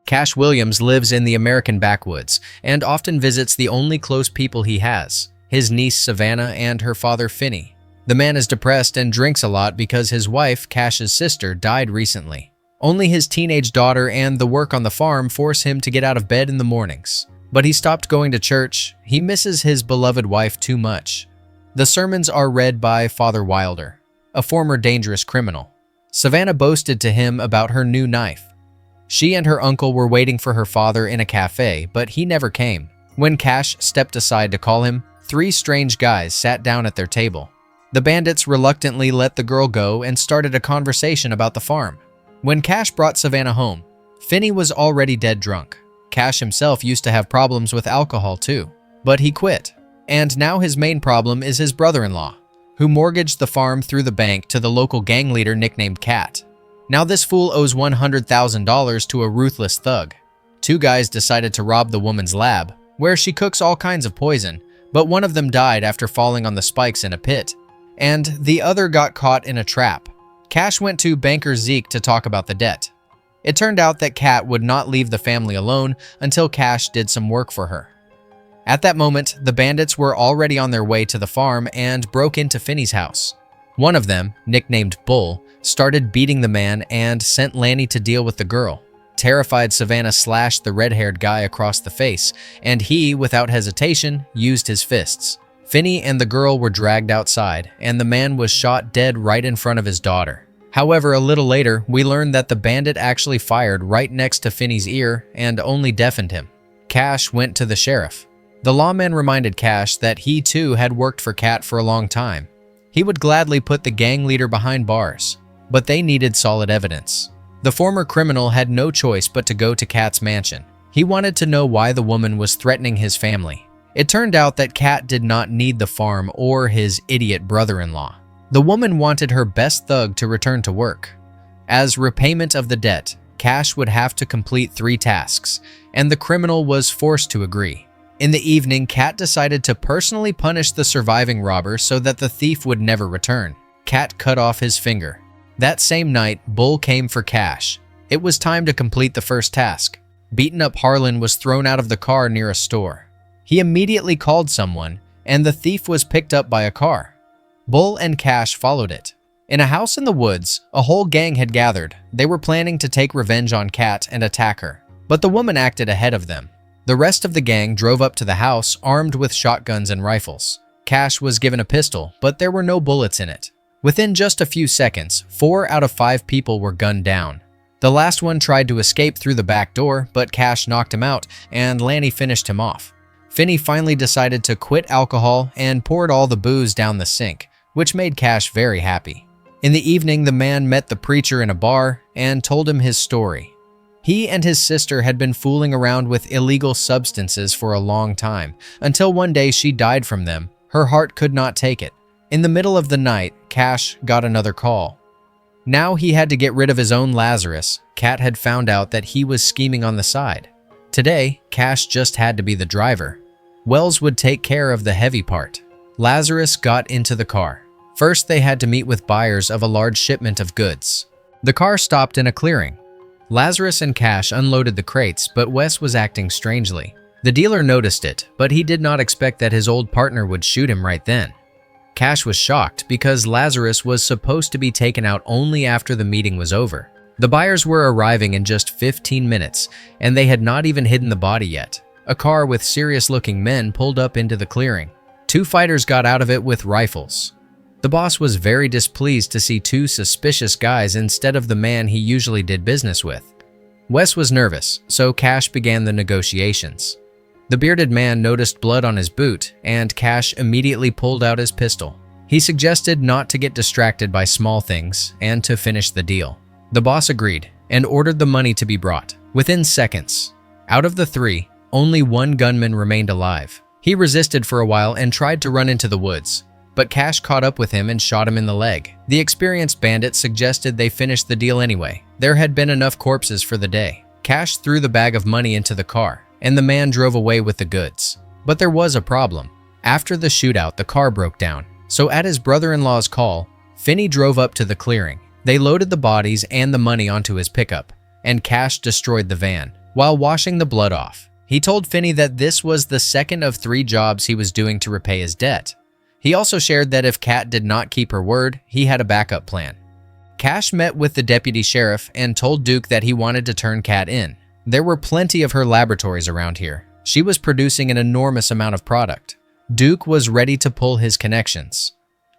Cash Williams lives in the American backwoods and often visits the only close people he has, his niece Savannah and her father Finney. The man is depressed and drinks a lot because his wife, Cash's sister, died recently. Only his teenage daughter and the work on the farm force him to get out of bed in the mornings. But he stopped going to church. He misses his beloved wife too much. The sermons are read by Father Wilder, a former dangerous criminal. Savannah boasted to him about her new knife. She and her uncle were waiting for her father in a cafe, but he never came. When Cash stepped aside to call him, 3 strange guys sat down at their table. The bandits reluctantly let the girl go and started a conversation about the farm. When Cash brought Savannah home, Finney was already dead drunk. Cash himself used to have problems with alcohol too, but he quit. And now his main problem is his brother-in-law, who mortgaged the farm through the bank to the local gang leader nicknamed Cat. Now this fool owes $100,000 to a ruthless thug. 2 guys decided to rob the woman's lab, where she cooks all kinds of poison, but one of them died after falling on the spikes in a pit, and the other got caught in a trap. Cash went to banker Zeke to talk about the debt. It turned out that Cat would not leave the family alone until Cash did some work for her. At that moment, the bandits were already on their way to the farm and broke into Finney's house. One of them, nicknamed Bull, started beating the man and sent Lanny to deal with the girl. Terrified, Savannah slashed the red-haired guy across the face, and he, without hesitation, used his fists. Finney and the girl were dragged outside, and the man was shot dead right in front of his daughter. However, a little later, we learned that the bandit actually fired right next to Finney's ear and only deafened him. Cash went to the sheriff. The lawman reminded Cash that he too had worked for Cat for a long time. He would gladly put the gang leader behind bars, but they needed solid evidence. The former criminal had no choice but to go to Cat's mansion. He wanted to know why the woman was threatening his family. It turned out that Cat did not need the farm or his idiot brother-in-law. The woman wanted her best thug to return to work. As repayment of the debt, Cash would have to complete 3 tasks, and the criminal was forced to agree. In the evening, Cat decided to personally punish the surviving robber so that the thief would never return. Cat cut off his finger. That same night, Bull came for Cash. It was time to complete the first task. Beaten up Harlan was thrown out of the car near a store. He immediately called someone, and the thief was picked up by a car. Bull and Cash followed it. In a house in the woods, a whole gang had gathered. They were planning to take revenge on Cat and attack her, but the woman acted ahead of them. The rest of the gang drove up to the house armed with shotguns and rifles. Cash was given a pistol, but there were no bullets in it. Within just a few seconds, 4 out of 5 people were gunned down. The last one tried to escape through the back door, but Cash knocked him out, and Lanny finished him off. Finney finally decided to quit alcohol and poured all the booze down the sink, which made Cash very happy. In the evening, the man met the preacher in a bar and told him his story. He and his sister had been fooling around with illegal substances for a long time, until one day she died from them. Her heart could not take it. In the middle of the night, Cash got another call. Now he had to get rid of his own Lazarus. Cat had found out that he was scheming on the side. Today, Cash just had to be the driver. Wells would take care of the heavy part. Lazarus got into the car. First, they had to meet with buyers of a large shipment of goods. The car stopped in a clearing. Lazarus and Cash unloaded the crates, but Wes was acting strangely. The dealer noticed it, but he did not expect that his old partner would shoot him right then. Cash was shocked because Lazarus was supposed to be taken out only after the meeting was over. The buyers were arriving in just 15 minutes, and they had not even hidden the body yet. A car with serious-looking men pulled up into the clearing. 2 fighters got out of it with rifles. The boss was very displeased to see 2 suspicious guys instead of the man he usually did business with. Wes was nervous, so Cash began the negotiations. The bearded man noticed blood on his boot, and Cash immediately pulled out his pistol. He suggested not to get distracted by small things and to finish the deal. The boss agreed and ordered the money to be brought. Within seconds, out of the 3, only 1 gunman remained alive. He resisted for a while and tried to run into the woods, but Cash caught up with him and shot him in the leg. The experienced bandit suggested they finish the deal anyway. There had been enough corpses for the day. Cash threw the bag of money into the car, and the man drove away with the goods. But there was a problem. After the shootout, the car broke down. So at his brother-in-law's call, Finney drove up to the clearing. They loaded the bodies and the money onto his pickup, and Cash destroyed the van. While washing the blood off, he told Finney that this was the second of 3 jobs he was doing to repay his debt. He also shared that if Kat did not keep her word, he had a backup plan. Cash met with the deputy sheriff and told Duke that he wanted to turn Kat in. There were plenty of her laboratories around here. She was producing an enormous amount of product. Duke was ready to pull his connections.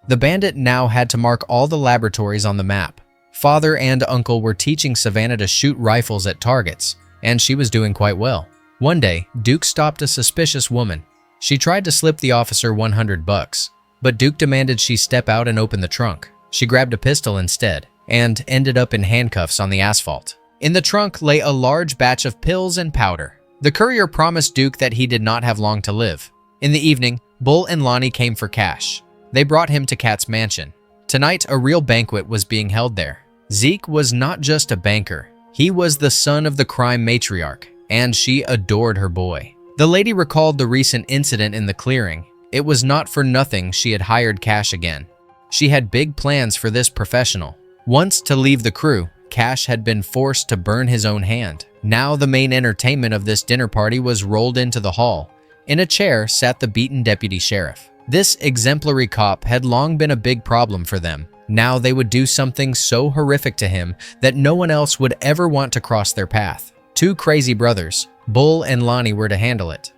The bandit now had to mark all the laboratories on the map. Father and uncle were teaching Savannah to shoot rifles at targets, and she was doing quite well. One day, Duke stopped a suspicious woman. She tried to slip the officer $100, but Duke demanded she step out and open the trunk. She grabbed a pistol instead, and ended up in handcuffs on the asphalt. In the trunk lay a large batch of pills and powder. The courier promised Duke that he did not have long to live. In the evening, Bull and Lonnie came for Cash. They brought him to Kat's mansion. Tonight, a real banquet was being held there. Zeke was not just a banker. He was the son of the crime matriarch, and she adored her boy. The lady recalled the recent incident in the clearing. It was not for nothing she had hired Cash again. She had big plans for this professional. Once to leave the crew, Cash had been forced to burn his own hand. Now the main entertainment of this dinner party was rolled into the hall. In a chair sat the beaten deputy sheriff. This exemplary cop had long been a big problem for them. Now they would do something so horrific to him that no one else would ever want to cross their path. 2 crazy brothers, Bull and Lonnie, were to handle it.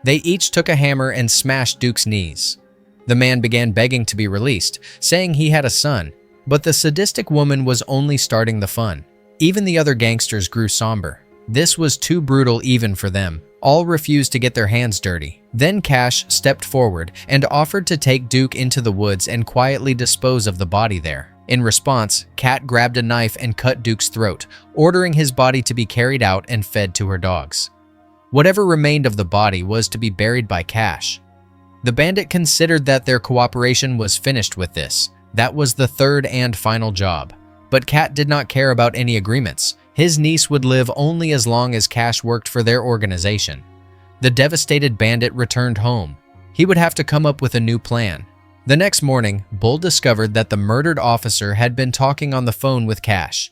They each took a hammer and smashed Duke's knees. The man began begging to be released, saying he had a son, but the sadistic woman was only starting the fun. Even the other gangsters grew somber. This was too brutal even for them. All refused to get their hands dirty. Then Cash stepped forward and offered to take Duke into the woods and quietly dispose of the body there. In response, Kat grabbed a knife and cut Duke's throat, ordering his body to be carried out and fed to her dogs. Whatever remained of the body was to be buried by Cash. The bandit considered that their cooperation was finished with this. That was the 3rd and final job. But Kat did not care about any agreements. His niece would live only as long as Cash worked for their organization. The devastated bandit returned home. He would have to come up with a new plan. The next morning, Bull discovered that the murdered officer had been talking on the phone with Cash.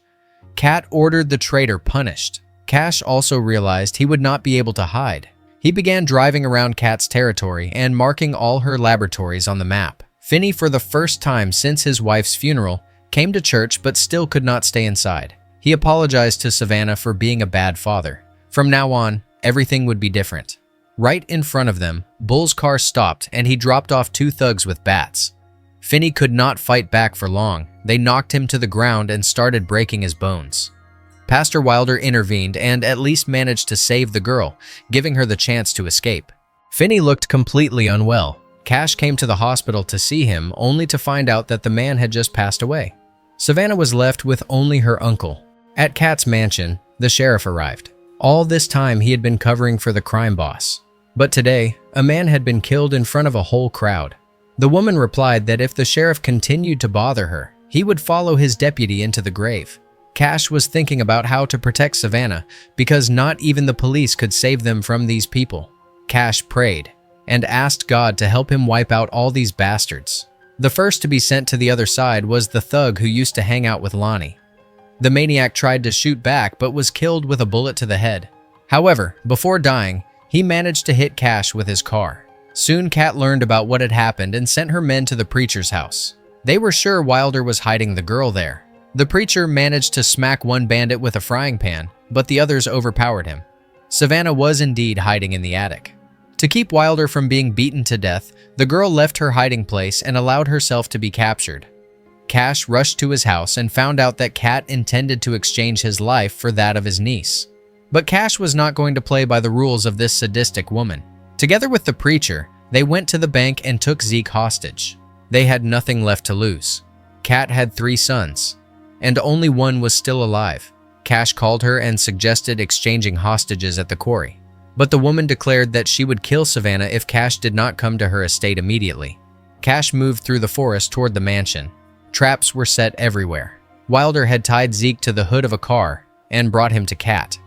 Kat ordered the traitor punished. Cash also realized he would not be able to hide. He began driving around Kat's territory and marking all her laboratories on the map. Finney, for the first time since his wife's funeral, came to church but still could not stay inside. He apologized to Savannah for being a bad father. From now on, everything would be different. Right in front of them, Bull's car stopped and he dropped off 2 thugs with bats. Finney could not fight back for long. They knocked him to the ground and started breaking his bones. Pastor Wilder intervened and at least managed to save the girl, giving her the chance to escape. Finney looked completely unwell. Cash came to the hospital to see him, only to find out that the man had just passed away. Savannah was left with only her uncle. At Kat's mansion, the sheriff arrived. All this time he had been covering for the crime boss. But today, a man had been killed in front of a whole crowd. The woman replied that if the sheriff continued to bother her, he would follow his deputy into the grave. Cash was thinking about how to protect Savannah because not even the police could save them from these people. Cash prayed and asked God to help him wipe out all these bastards. The first to be sent to the other side was the thug who used to hang out with Lonnie. The maniac tried to shoot back but was killed with a bullet to the head. However, before dying, he managed to hit Cash with his car. Soon Kat learned about what had happened and sent her men to the preacher's house. They were sure Wilder was hiding the girl there. The preacher managed to smack one bandit with a frying pan, but the others overpowered him. Savannah was indeed hiding in the attic. To keep Wilder from being beaten to death, the girl left her hiding place and allowed herself to be captured. Cash rushed to his house and found out that Kat intended to exchange his life for that of his niece. But Cash was not going to play by the rules of this sadistic woman. Together with the preacher, they went to the bank and took Zeke hostage. They had nothing left to lose. Kat had 3 sons, and only one was still alive. Cash called her and suggested exchanging hostages at the quarry. But the woman declared that she would kill Savannah if Cash did not come to her estate immediately. Cash moved through the forest toward the mansion. Traps were set everywhere. Wilder had tied Zeke to the hood of a car and brought him to Kat.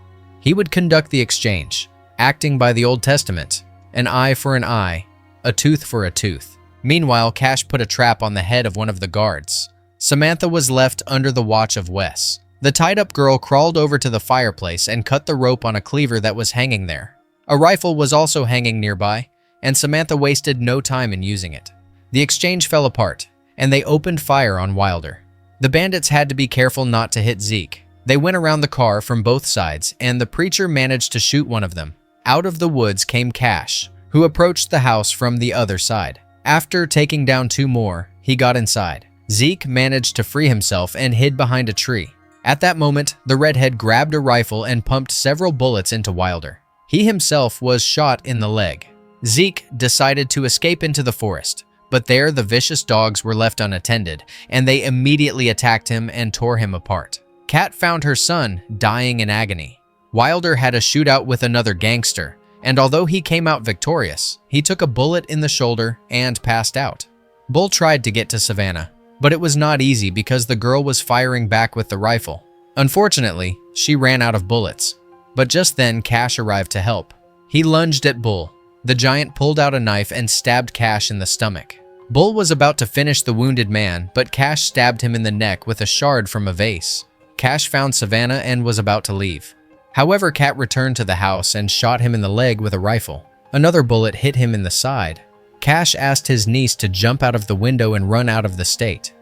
He would conduct the exchange, acting by the Old Testament, an eye for an eye, a tooth for a tooth. Meanwhile, Cash put a trap on the head of one of the guards. Samantha was left under the watch of Wes. The tied-up girl crawled over to the fireplace and cut the rope on a cleaver that was hanging there. A rifle was also hanging nearby, and Samantha wasted no time in using it. The exchange fell apart, and they opened fire on Wilder. The bandits had to be careful not to hit Zeke. They went around the car from both sides, and the preacher managed to shoot one of them. Out of the woods came Cash, who approached the house from the other side. After taking down 2 more, he got inside. Zeke managed to free himself and hid behind a tree. At that moment, the redhead grabbed a rifle and pumped several bullets into Wilder. He himself was shot in the leg. Zeke decided to escape into the forest, but there the vicious dogs were left unattended, and they immediately attacked him and tore him apart. Kat found her son dying in agony. Wilder had a shootout with another gangster, and although he came out victorious, he took a bullet in the shoulder and passed out. Bull tried to get to Savannah, but it was not easy because the girl was firing back with the rifle. Unfortunately, she ran out of bullets, but just then Cash arrived to help. He lunged at Bull. The giant pulled out a knife and stabbed Cash in the stomach. Bull was about to finish the wounded man, but Cash stabbed him in the neck with a shard from a vase. Cash found Savannah and was about to leave. However, Kat returned to the house and shot him in the leg with a rifle. Another bullet hit him in the side. Cash asked his niece to jump out of the window and run out of the state.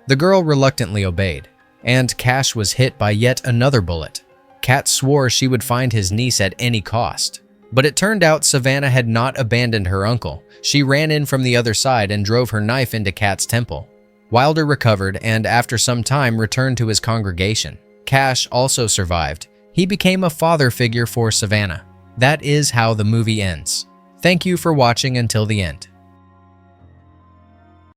The girl reluctantly obeyed, and Cash was hit by yet another bullet. Kat swore she would find his niece at any cost. But it turned out Savannah had not abandoned her uncle. She ran in from the other side and drove her knife into Kat's temple. Wilder recovered and after some time returned to his congregation. Cash also survived. He became a father figure for Savannah. That is how the movie ends. Thank you for watching until the end.